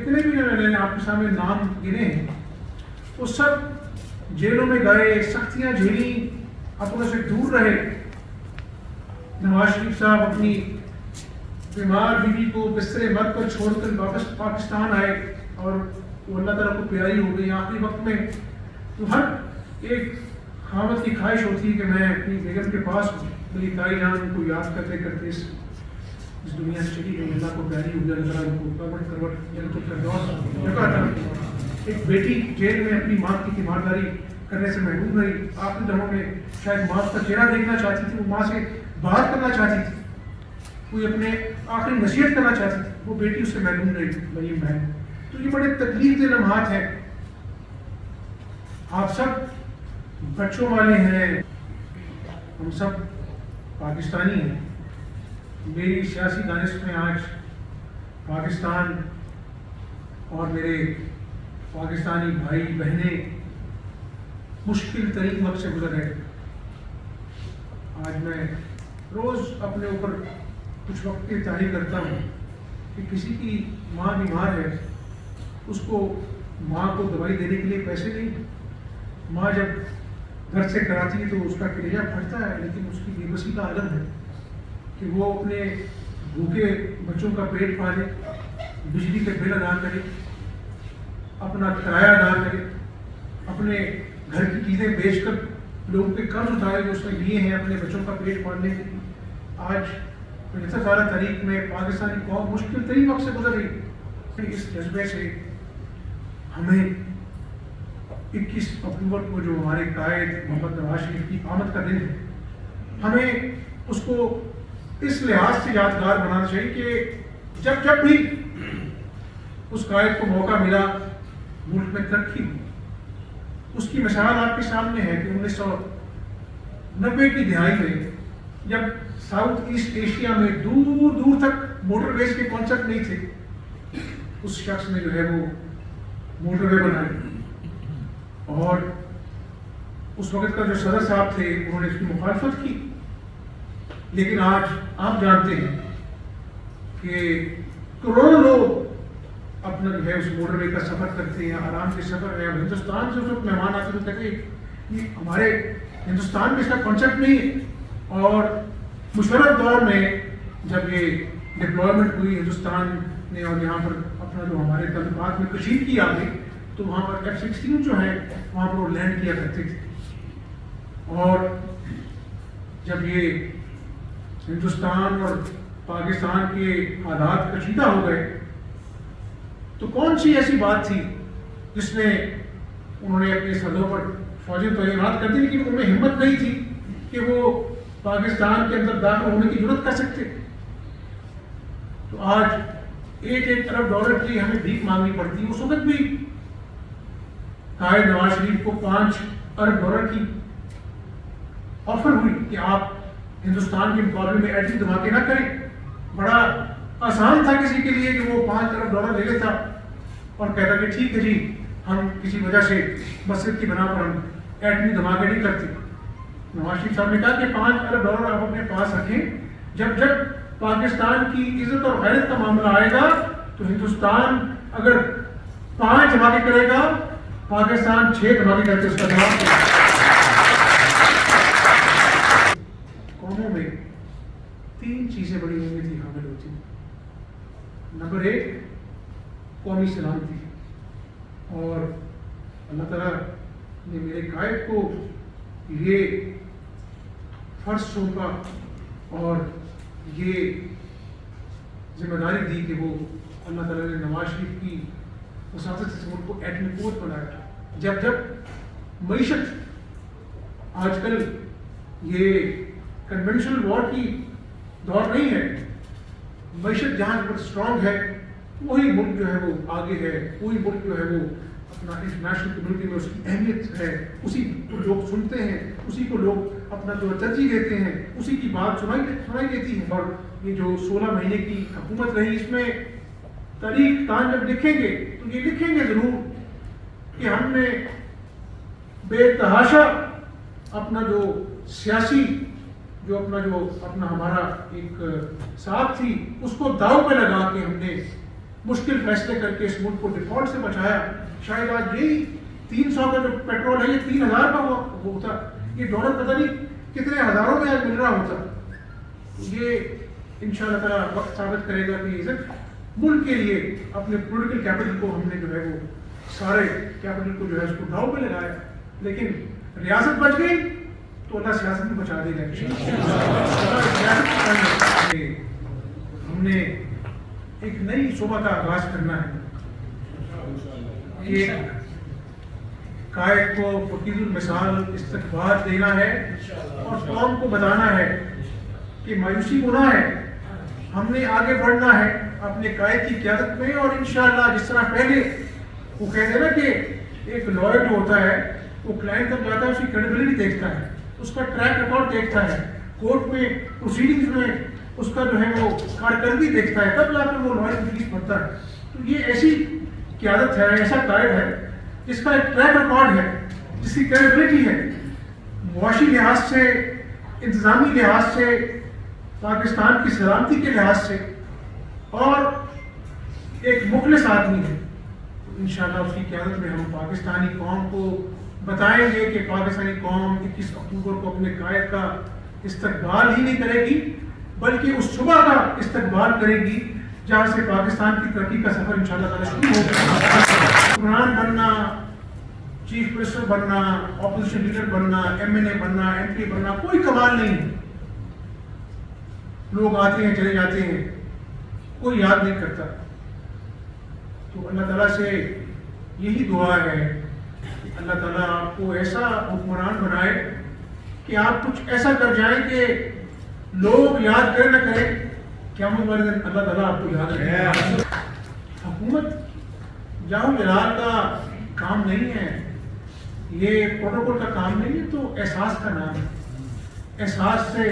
جتنے بھی میں نے آپ کے سامنے نام گنے ہیں وہ سب جیلوں میں گئے، سختیاں جھیلی، اپنوں سے دور رہے۔ نواز شریف صاحب اپنی بیمار بیوی کو بستر مرگ پر چھوڑ کر واپس پاکستان آئے اور وہ اللہ تعالیٰ کو پیاری ہو گئی۔ آخری وقت میں تو ہر ایک خاوند کی خواہش ہوتی ہے کہ میں اپنی بیگم کے پاس ہوں۔ میری تائی جان کو یاد کرتے کرتے اس دنیا سے چلی گئی، اللہ کو پیاری ہو گیا، اللہ تعالیٰ کو کروٹ کروٹ جنت الفردوس جگہ تھا۔ ایک بیٹی جیل میں اپنی ماں کی تیمارداری کرنے سے محروم رہی، آخری دنوں میں شاید ماں کا چہرہ دیکھنا چاہتی تھی، وہ ماں سے بات کرنا چاہتی تھی، کوئی اپنے آخری نصیحت کرنا چاہتی تھی، وہ بیٹی اس سے محروم رہی مریم بہن۔ تو یہ بڑے تکلیف دہ لمحات ہیں۔ آپ سب بچوں والے ہیں، ہم سب پاکستانی ہیں۔ میری سیاسی دانش میں آج پاکستان اور میرے پاکستانی بھائی بہنیں مشکل ترین وقت سے گزر رہے۔ آج میں روز اپنے اوپر کچھ وقت کی تاہی کرتا ہوں کہ کسی کی ماں بیمار ہے، اس کو ماں کو دوائی دینے کے لیے پیسے نہیں، ماں جب گھر سے کراتی ہے تو اس کا کلیجہ پھٹتا ہے، لیکن اس کی بے بسی کا عالم ہے کہ وہ اپنے بھوکے بچوں کا پیٹ پالے، بجلی کے بل ادا کرے، اپنا کرایہ ادا کرے، اپنے گھر کی چیزیں بیچ کر لوگوں کے قرض اٹھائے جو اس نے لیے ہیں اپنے بچوں کا پیٹ پالنے کے لیے۔ آج 75 تاریخ میں پاکستانی قوم مشکل ترین وقت سے گزر رہی۔ اس جذبے سے ہمیں 21 اکتوبر کو جو ہمارے قائد محمد نواز شریف کی آمد کا دن ہے، ہمیں اس کو اس لحاظ سے یادگار بنانا چاہیے کہ جب بھی اس قائد کو موقع ملا ملک میں ترقی ہوئی۔ اس کی مثال آپ کے سامنے ہے کہ 1990 کی دہائی میں جب ساؤتھ ایسٹ ایشیا میں دور دور تک موٹر ویز کے کانسیپٹ نہیں تھے، اس شخص نے جو ہے وہ موٹر وے بنائی، اور اس وقت کا جو صدر صاحب تھے انہوں نے اس کی مخالفت کی۔ لیکن آج آپ جانتے ہیں کہ کروڑوں لوگ اپنا جو ہے اس موٹر وے کا سفر کرتے ہیں، آرام سے سفر ہے۔ ہندوستان سے جو مہمان آتے ہیں کہتے ہیں کہ ہمارے ہندوستان میں اس کا کانسیپٹ نہیں ہے۔ اور مشرف دور میں جب یہ ڈپلائمنٹ ہوئی ہندوستان نے اور یہاں پر اپنا جو ہمارے تعلقات میں کشیدگی آ گئی تو وہاں پر F-16 جو ہے وہاں پر وہ لینڈ کیا کرتے تھے۔ اور جب یہ ہندوستان اور پاکستان کے حالات کشیدہ ہو گئے تو کون سی ایسی بات تھی جس نے انہوں نے اپنے سرحدوں پر فوجیں تعینات کر دی، لیکن ان میں ہمت نہیں تھی کہ وہ پاکستان کے اندر داخل ہونے کی جرات کر سکتے۔ تو آج $1 ارب کے لیے ہمیں بھیک مانگنی پڑتی ہے۔ اس وقت بھی قائد نواز شریف کو $5 ارب کی آفر ہوئی کہ آپ ہندوستان کے مقابلے میں ایٹمی دھماکے نہ کریں۔ بڑا آسان تھا کسی کے لیے کہ وہ $5 ارب لے لیتا اور کہتا کہ ٹھیک ہے جی، ہم کسی وجہ سے مسجد کی بنا پر ہم ایٹمی دھماکے نہیں کرتے۔ نواز شریف صاحب نے کہا کہ $5 ارب آپ اپنے پاس رکھیں، جب پاکستان کی عزت اور غیرت کا معاملہ آئے گا تو ہندوستان اگر 5 دھماکے کرے گا، پاکستان 6 دھماکے کر کے اس کا جواب دے گا۔ قوموں میں 3 چیزیں بڑی اہمیت حامل ہوتی ہیں۔ نمبر 1 قومی سلامتی، اور اللہ تعالیٰ نے میرے قائد کو یہ فرض سونپا اور یہ ذمہ داری دی کہ وہ اللہ تعالیٰ نے نواز شریف کی وساطت سے ملک کو ایٹمی قوت بنایا۔ جب معیشت آج کل یہ کنونشنل وار کی دور نہیں ہے، معیشت جہاں پر اسٹرانگ ہے وہی ملک جو ہے وہ آگے ہے، وہی ملک جو ہے وہ اپنا انٹرنیشنل کمیونٹی میں اس کی اہمیت ہے، اسی کو لوگ سنتے ہیں، اسی کو لوگ اپنا جو ترجیح دیتے ہیں، اسی کی بات سنائی دیتی ہے۔ اور یہ جو 16 مہینے کی حکومت رہی، اس میں تاریخ کان جب لکھیں گے تو یہ لکھیں گے ضرور کہ ہم نے بے تحاشا اپنا جو سیاسی اپنا ہمارا ایک ساتھ تھی اس کو داؤ پہ لگا کے ہم نے مشکل فیصلے کر کے اس ملک کو ڈیفالٹ سے بچایا. شاید آج یہی 300 کا جو پیٹرول ہے یہ 3000 کا ہوتا, یہ ڈالر پتہ نہیں کتنے ہزاروں میں آج مل رہا ہوتا. یہ انشاءاللہ تعالیٰ وقت ثابت کرے گا کہ صرف ملک کے لیے اپنے پولیٹیکل کیپٹل کو ہم نے جو ہے وہ سارے کیپٹل کو جو ہے اس کو داؤ پہ لگایا, لیکن ریاست بچ گئی تو اللہ سیاست میں بچا دے گا. ہم نے ایک نئی صبح کا آغاز کرنا ہے. ایک قائد کو فقیر المثال استقبال دینا ہے اور قوم کو بتانا ہے کہ مایوسی گناہ ہے, ہم نے آگے بڑھنا ہے اپنے قائد کی قیادت میں. اور انشاءاللہ جس طرح پہلے وہ کہتے ہیں نا کہ ایک لائر جو ہوتا ہے وہ کلائنٹ تک جاتا ہے, اس کی کریڈیبلٹی دیکھتا ہے, اس کا ٹریک ریکارڈ دیکھتا ہے, کورٹ میں پروسیڈنگز میں اس کا جو ہے وہ کارکردگی دیکھتا ہے, تب جا کر وہ لائر کی فیس بھرتا ہے. تو یہ ایسی قیادت ہے, ایسا قائد ہے جس کا ایک ٹریک ریکارڈ ہے, جس کی کریڈیبلٹی ہے, معاشی لحاظ سے, انتظامی لحاظ سے, پاکستان کی سلامتی کے لحاظ سے, اور ایک مخلص آدمی ہے. انشاءاللہ اس کی قیادت میں ہم پاکستانی قوم کو بتائیں گے کہ پاکستانی قوم 21 اکتوبر کو اپنے قائد کا استقبال ہی نہیں کرے گی بلکہ اس صبح کا استقبال کرے گی جہاں سے پاکستان کی ترقی کا سفر انشاءاللہ تعالیٰ شروع ہوگا. حکمران بننا, چیف منسٹر بننا, اپوزیشن لیڈر بننا, MNA بننا, MP بننا کوئی کمال نہیں ہے. لوگ آتے ہیں چلے جاتے ہیں, کوئی یاد نہیں کرتا. تو اللہ تعالیٰ سے یہی دعا ہے کہ اللہ تعالیٰ آپ کو ایسا حکمران بنائے کہ آپ کچھ ایسا کر جائیں کہ لوگ یاد کریں نہ کریں, قیامت والے دن اللہ تعالیٰ آپ کو یاد رکھے. حکومت جاؤ جلال کا کام نہیں ہے, یہ پروٹوکول کا کام نہیں ہے, تو احساس کا نام ہے. احساس سے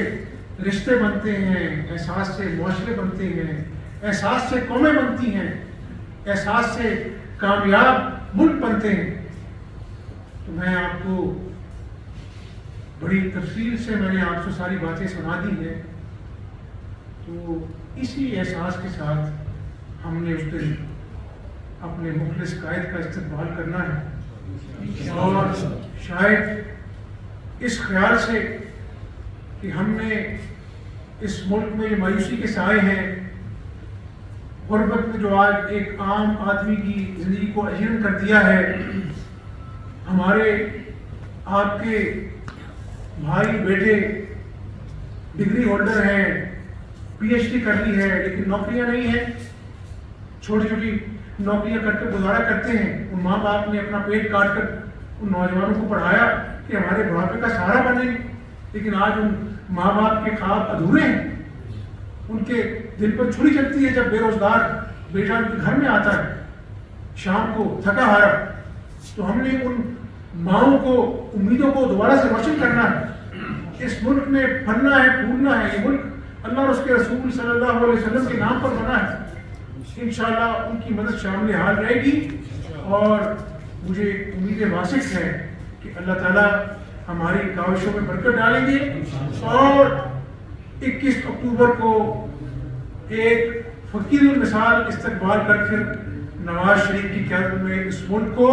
رشتے بنتے ہیں, احساس سے معاشرے بنتے ہیں, احساس سے قومیں بنتی ہیں, احساس سے کامیاب ملک بنتے ہیں. تو میں آپ کو بڑی تفصیل سے میں نے آپ سے ساری باتیں سنا دی ہیں. تو اسی احساس کے ساتھ ہم نے اس دن اپنے مخلص قائد کا استقبال کرنا ہے, اور شاید اس خیال سے کہ ہم نے اس ملک میں جو مایوسی کے سائے ہیں, غربت میں جو آج ایک عام آدمی کی زندگی کو اجیرن کر دیا ہے, ہمارے آپ کے بھائی بیٹے ڈگری ہولڈر ہیں, PhD کر لی ہے, لیکن نوکریاں نہیں ہیں, چھوٹی چھوٹی نوکریاں کر کے گزارا کرتے ہیں. ان ماں باپ نے اپنا پیٹ کاٹ کر ان نوجوانوں کو پڑھایا کہ ہمارے بڑھاپے کا سہارا بنیں, لیکن آج ان ماں باپ کے خواب ادھورے ہیں. ان کے دل پر چھری چلتی ہے جب بے روزگار بیٹا ان کے گھر میں آتا ہے شام کو تھکا ہارا. تو ہم نے ان ماؤں کو, امیدوں کو دوبارہ سے روشن کرنا ہے. اس ملک میں پھلنا ہے, پھولنا ہے. یہ ملک اللہ اور اس کے رسول صلی اللہ علیہ وسلم کے نام پر بنا ہے. انشاءاللہ ان کی مدد شامل حال رہے گی, اور مجھے امید واثق ہے کہ اللہ تعالیٰ ہماری کاوشوں میں برکت ڈالیں گے, اور 21 اکتوبر کو ایک فقیر المثال استقبال کر کے نواز شریف کی قیادت میں اس ملک کو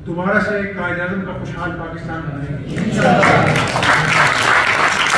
دوبارہ سے قائد اعظم کا خوشحال پاکستان بنائیں گے.